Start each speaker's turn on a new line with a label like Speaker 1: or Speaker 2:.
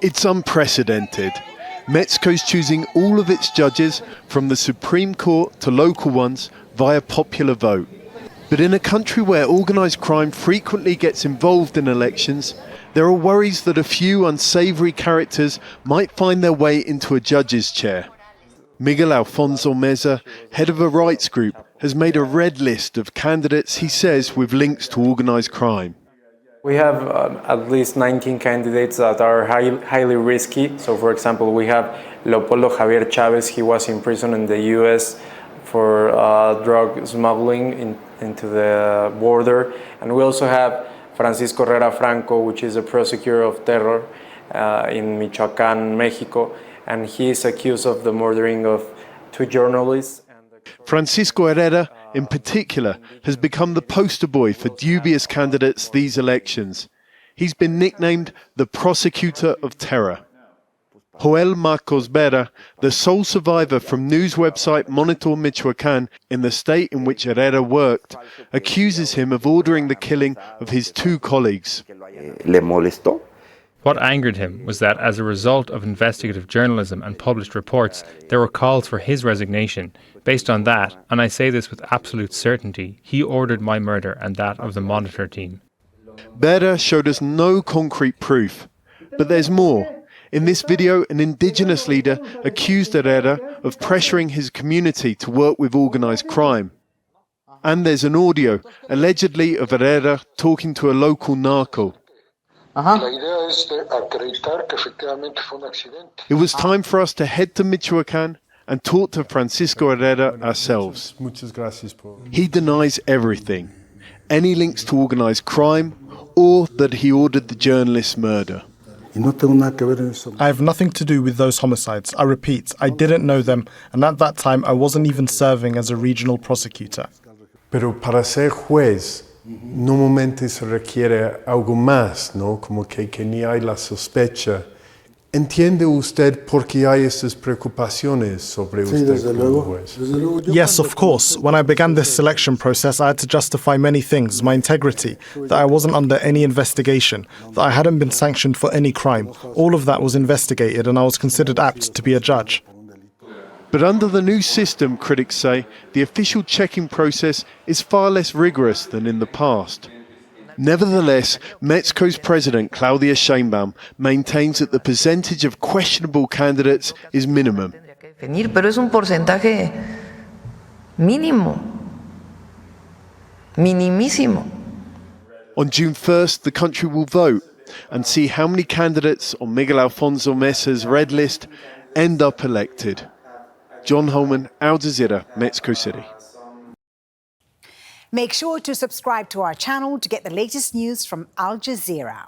Speaker 1: It's unprecedented. Mexico's choosing all of its judges, from the Supreme Court to local ones, via popular vote. But in a country where organised crime frequently gets involved in elections, there are worries that a few unsavoury characters might find their way into a judge's chair. Miguel Alfonso Meza, head of a rights group, has made a red list of candidates he says with links to organised crime.
Speaker 2: We have at least 19 candidates that are highly risky. So, for example, we have Leopoldo Javier Chavez. He was in prison in the U.S. for drug smuggling into the border. And we also have Francisco Herrera Franco, which is a prosecutor of terror in Michoacán, Mexico. And he is accused of the murdering of 2 journalists.
Speaker 1: Francisco Herrera, in particular, has become the poster boy for dubious candidates these elections. He's been nicknamed the prosecutor of terror. Joel Marcos Vera, the sole survivor from news website Monitor Michoacán in the state in which Herrera worked, accuses him of ordering the killing of his 2 colleagues.
Speaker 3: Le molestó.
Speaker 4: What angered him was that as a result of investigative journalism and published reports, there were calls for his resignation. Based on that, and I say this with absolute certainty, he ordered my murder and that of the Monitor team.
Speaker 1: Vera showed us no concrete proof. But there's more. In this video, an indigenous leader accused Herrera of pressuring his community to work with organised crime. And there's an audio, allegedly of Herrera talking to a local narco. It was time for us to head to Michoacán and talk to Francisco Herrera ourselves. He denies everything, any links to organised crime or that he ordered the journalist's murder.
Speaker 5: I have nothing to do with those homicides. I repeat, I didn't know them, and at that time I wasn't even serving as a regional prosecutor.
Speaker 6: Pero para ser juez, normalmente se requiere algo más, ¿no? Como que ni hay la sospecha. ¿Entiende usted por qué hay estas preocupaciones sobre usted como juez?
Speaker 5: Yes, of course. When I began this selection process, I had to justify many things. My integrity, that I wasn't under any investigation, that I hadn't been sanctioned for any crime. All of that was investigated and I was considered apt to be a judge.
Speaker 1: But under the new system, critics say, the official checking process is far less rigorous than in the past. Nevertheless, Mexico's President Claudia Sheinbaum maintains that the percentage of questionable candidates is minimum.
Speaker 7: Pero es un porcentaje mínimo, minimísimo.
Speaker 1: On June 1st, the country will vote and see how many candidates on Miguel Alfonso Meza's red list end up elected. John Holman, Al Jazeera, Mexico City.
Speaker 8: Make sure to subscribe to our channel to get the latest news from Al Jazeera.